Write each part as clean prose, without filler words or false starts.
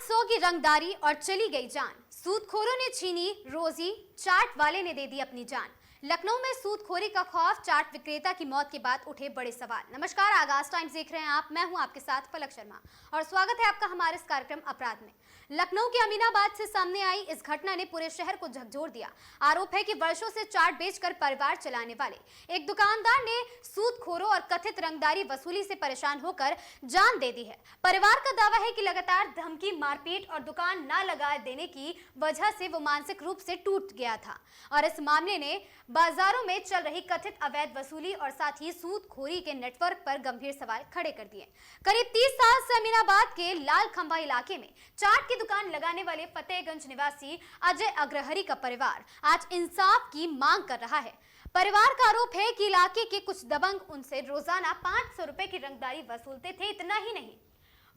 500 की रंगदारी और चली गई जान। सूदखोरों ने छीनी रोजी, चाट वाले ने दे दी अपनी जान। लखनऊ में सूदखोरी का खौफ, चाट विक्रेता की मौत के बाद उठे बड़े सवाल। नमस्कार, आगाज टाइम्स देख रहे हैं आप। मैं हूं आपके साथ पलक शर्मा और स्वागत है आपका हमारे इस कार्यक्रम अपराध में। लखनऊ के अमीनाबाद से सामने आई इस घटना ने पूरे शहर को झकझोर दिया। आरोप है कि वर्षों से चाट बेचकर परिवार चलाने वाले एक दुकानदार ने सूदखोरों और कथित रंगदारी वसूली से परेशान होकर जान दे दी है। परिवार का दावा है कि लगातार धमकी, मारपीट और दुकान न लगा देने की वजह से वो मानसिक रूप से टूट गया था और इस मामले ने बाजारों में चल रही कथित अवैध वसूली और साथ ही सूदखोरी के नेटवर्क पर गंभीर सवाल खड़े कर दिए। करीब 30 साल से अमीनाबाद के लाल खंबा इलाके में चाट की दुकान लगाने वाले फतेहगंज निवासी अजय अग्रहरी का परिवार आज इंसाफ की मांग कर रहा है। परिवार का आरोप है कि इलाके के कुछ दबंग उनसे रोजाना 500 रुपए की रंगदारी वसूलते थे। इतना ही नहीं,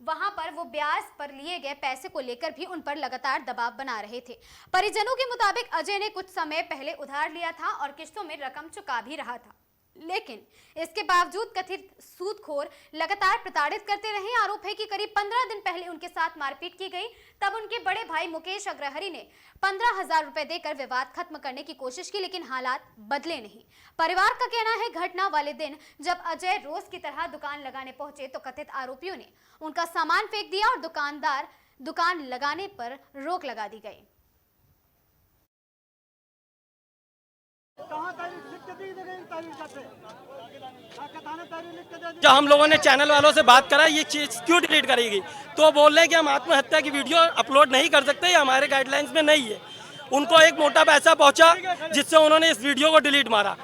वहां पर वो ब्याज पर लिए गए पैसे को लेकर भी उन पर लगातार दबाव बना रहे थे। परिजनों के मुताबिक अजय ने कुछ समय पहले उधार लिया था और किस्तों में रकम चुका भी रहा था, लेकिन इसके बावजूद कथित सूदखोर लगातार प्रताड़ित करते रहे। आरोप है कि करीब 15 दिन पहले उनके साथ मारपीट की गई। तब उनके बड़े भाई मुकेश अग्रहरी ने 15,000 रुपए देकर विवाद खत्म करने की कोशिश की, लेकिन हालात बदले नहीं। परिवार का कहना है घटना वाले दिन जब अजय रोज की तरह दुकान लगाने पहुंचे तो कथित आरोपियों ने उनका सामान फेंक दिया और दुकान लगाने पर रोक लगा दी गई। जब हम लोगों ने चैनल वालों से बात करा ये चीज क्यों डिलीट करेगी, तो बोल रहे हैं कि हम आत्महत्या की वीडियो अपलोड नहीं कर सकते, ये हमारे गाइडलाइंस में नहीं है। उनको एक मोटा पैसा पहुंचा जिससे उन्होंने इस वीडियो को डिलीट मारा।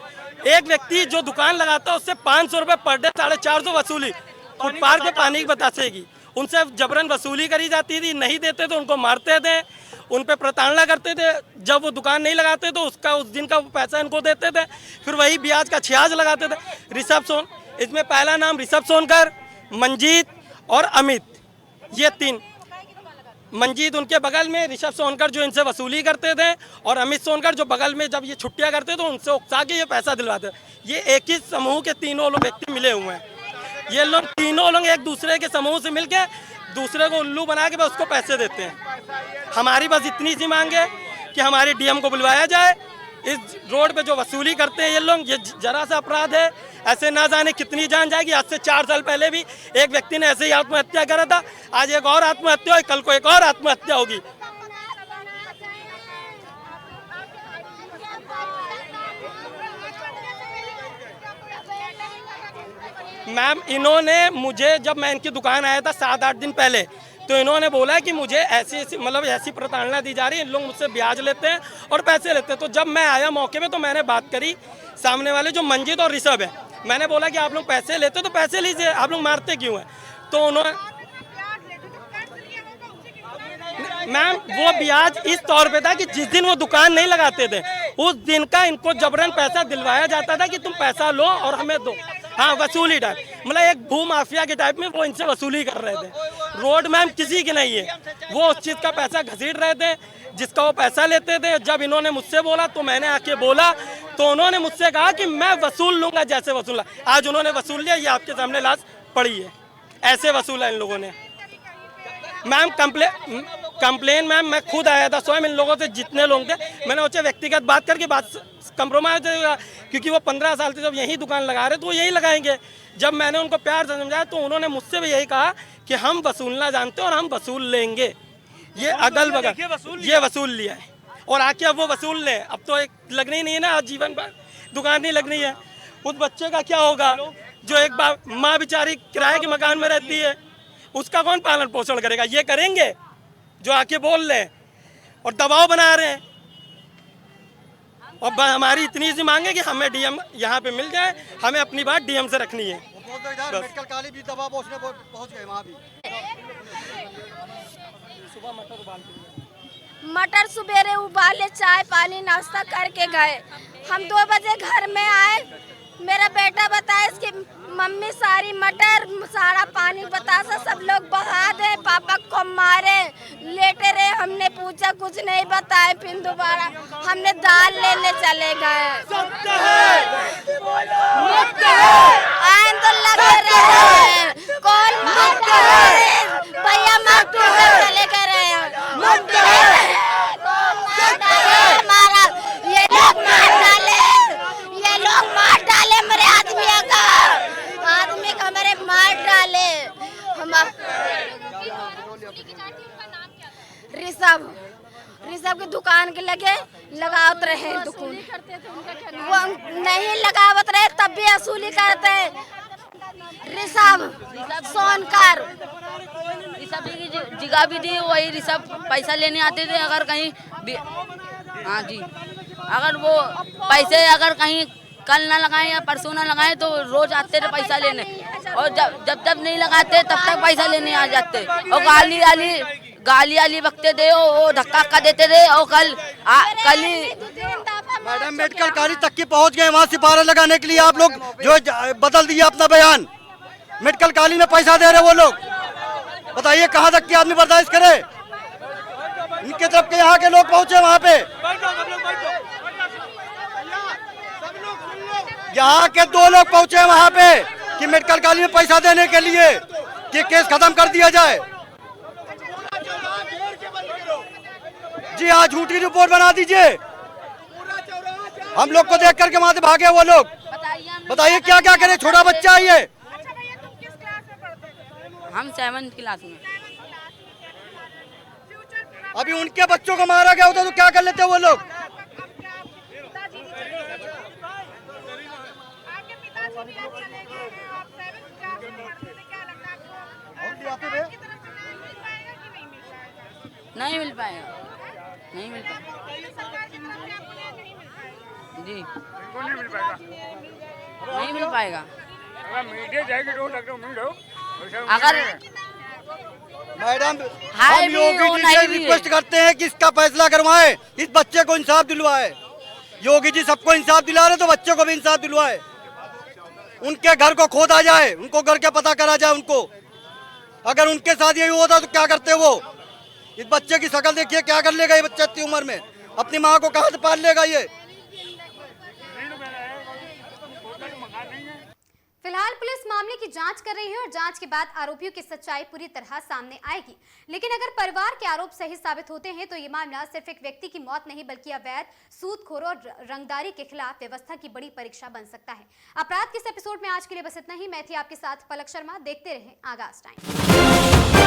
एक व्यक्ति जो दुकान लगाता है उससे 500 रुपए पर डे 450 वसूली फुटपाथ के पानी की बतासे की, उनसे जबरन वसूली करी जाती थी। नहीं देते तो उनको मारते थे, उन पे प्रताड़ना करते थे। जब वो दुकान नहीं लगाते तो उस दिन का पैसा इनको देते थे, फिर वही ब्याज का छियाज लगाते थे। ऋषभ सोन, इसमें पहला नाम ऋषभ सोनकर, मंजीत और अमित, ये तीन। मंजीत उनके बगल में, ऋषभ सोनकर जो इनसे वसूली करते थे और अमित सोनकर जो बगल में जब ये छुट्टियां करते तो उनसे उकसा के ये पैसा दिलवाते। ये एक ही समूह के तीनों लोग व्यक्ति मिले हुए हैं। ये लोग तीनों लोग एक दूसरे के समूह से मिलके दूसरे को उल्लू बना के बस उसको पैसे देते हैं। हमारी बस इतनी सी मांग है कि हमारे डीएम को बुलवाया जाए। इस रोड पे जो वसूली करते हैं ये लोग, ये जरा सा अपराध है। ऐसे ना जाने कितनी जान जाएगी। आज से 4 साल पहले भी एक व्यक्ति ने ऐसे ही आत्महत्या करा था। आज एक और आत्महत्या हुई, कल को एक और आत्महत्या होगी। मैम, इन्होंने मुझे, जब मैं इनकी दुकान आया था 7-8 दिन पहले, तो इन्होंने बोला कि मुझे ऐसी प्रताड़ना दी जा रही है, इन लोग मुझसे ब्याज लेते हैं और पैसे लेते हैं। तो जब मैं आया मौके पे तो मैंने बात करी सामने वाले जो मंजीत और ऋषभ है, मैंने बोला कि आप लोग पैसे लेते तो पैसे लीजिए, आप लोग मारते क्यों हैं? तो उन्होंने, मैम वो ब्याज इस तौर पे था कि जिस दिन वो दुकान नहीं लगाते थे उस दिन का इनको जबरन पैसा दिलवाया जाता था कि तुम पैसा लो और हमें दो। हाँ, वसूली टाइप, मतलब एक भू माफिया के टाइप में वो इनसे वसूली कर रहे थे। रोड मैम किसी की नहीं है, वो उस चीज़ का पैसा घसीट रहे थे जिसका वो पैसा लेते थे। जब इन्होंने मुझसे बोला तो मैंने आके बोला तो उन्होंने मुझसे कहा कि मैं वसूल लूँगा जैसे वसूला। आज उन्होंने वसूल लिया, ये आपके सामने लाश पड़ी है। ऐसे वसूला इन लोगों ने। मैम कंप्लेन मैम मैं खुद आया था स्वयं, इन लोगों से जितने लोग थे मैंने उनसे व्यक्तिगत बात करके बात कंप्रोमाइज, क्योंकि वो 15 साल से जब यही दुकान लगा रहे तो वो यही लगाएंगे। जब मैंने उनको प्यार से समझाया तो उन्होंने मुझसे भी यही कहा कि हम वसूलना जानते हैं और हम वसूल लेंगे। ये अगल बगल ये वसूल लिया है और आके अब वो वसूल लें। अब तो एक लगनी ही नहीं है ना, आज जीवन भर दुकान नहीं लगनी है। उस बच्चे का क्या होगा जो एक बार माँ बेचारी किराए के मकान में रहती है, उसका कौन पालन पोषण करेगा? ये करेंगे जो आके बोल रहे हैं और दबाव बना रहे हैं। और हमारी इतनी सी मांग है कि हमें डीएम यहाँ पे मिल जाए, हमें अपनी बात डीएम से रखनी है। मेडिकल कॉलेज भी दबाव पहुँच गए, वहाँ भी सुबह मटर सवेरे उबाले, चाय पानी नाश्ता करके गए। हम 2 बजे घर में आए। मेरा बेटा बताया इसकी मम्मी सारी मटर, सारा पानी बतासा सब लोग बहा दे, पापा को मारे, लेटे रहे। हमने पूछा, कुछ नहीं बताए। फिर दोबारा हमने दाल लेने चले गए। आए तो लगे रहे, कॉल मारते रहे, भैया मार चले गए। ऋषभ ऋषभ की दुकान के लगे लगावत रहे दुकान, वो नहीं लगावत रहे तब भी वसूली करते। ऋषभ सोनकर ऋषभ की जगह भी थी, वही ऋषभ पैसा लेने आते थे। अगर कहीं हाँ जी, अगर वो पैसे अगर कहीं कल ना लगाए या परसों ना लगाए तो रोज आते थे पैसा लेने, और जब नहीं लगाते तब तक पैसा लेने आ जाते, और गाली बकते थे, वो धक्का देते थे। और कल ही मैडम मेडिकल कॉलेज तक की पहुंच गए, वहाँ सिफारिश लगाने के लिए आप लोग जो बदल दिए अपना बयान। मेडिकल कॉलेज में पैसा दे रहे वो लोग, बताइए कहाँ तक की आदमी बर्दाश्त करे। इनके तरफ के यहाँ के लोग पहुंचे वहाँ पे, यहाँ के 2 लोग पहुंचे वहाँ पे कि मेडिकल कॉलेज में पैसा देने के लिए कि केस खत्म कर दिया जाए। जी हाँ, झूठी रिपोर्ट बना दीजिए। हम लोग को देख करके वहाँ से भागे वो लोग। बताइए क्या क्या करे, छोटा बच्चा है ये। हम 7th क्लास में। अभी उनके बच्चों को मारा गया होता तो क्या कर लेते वो लोग। नहीं मिल पाएगा, नहीं मिल पाएगा जी, नहीं मिल पाएगा। नहीं मिल पाएगा। अगर मीडिया जाएगी तो अगर मैडम हाय हम भी योगी वो जी नहीं से भी है। रिक्वेस्ट करते हैं कि इसका फैसला करवाएं, इस बच्चे को इंसाफ दिलवाए। योगी जी सबको इंसाफ दिला रहे तो बच्चे को भी इंसाफ दिलवाए। उनके घर को खोदा जाए, उनको घर के पता करा जाए उनको। अगर उनके साथ यही होता तो क्या करते वो। इस बच्चे की शक्ल देखिए, क्या कर लेगा ये बच्चा इतनी उम्र में, अपनी माँ को कहाँ से पाल लेगा ये। फिलहाल पुलिस मामले की जांच कर रही है और जांच के बाद आरोपियों की सच्चाई पूरी तरह सामने आएगी। लेकिन अगर परिवार के आरोप सही साबित होते हैं तो ये मामला सिर्फ एक व्यक्ति की मौत नहीं बल्कि अवैध सूदखोरों और रंगदारी के खिलाफ व्यवस्था की बड़ी परीक्षा बन सकता है। अपराध के इस एपिसोड में आज के लिए बस इतना ही। मैं थी आपके साथ पलक शर्मा। देखते रहें आगाज टाइम।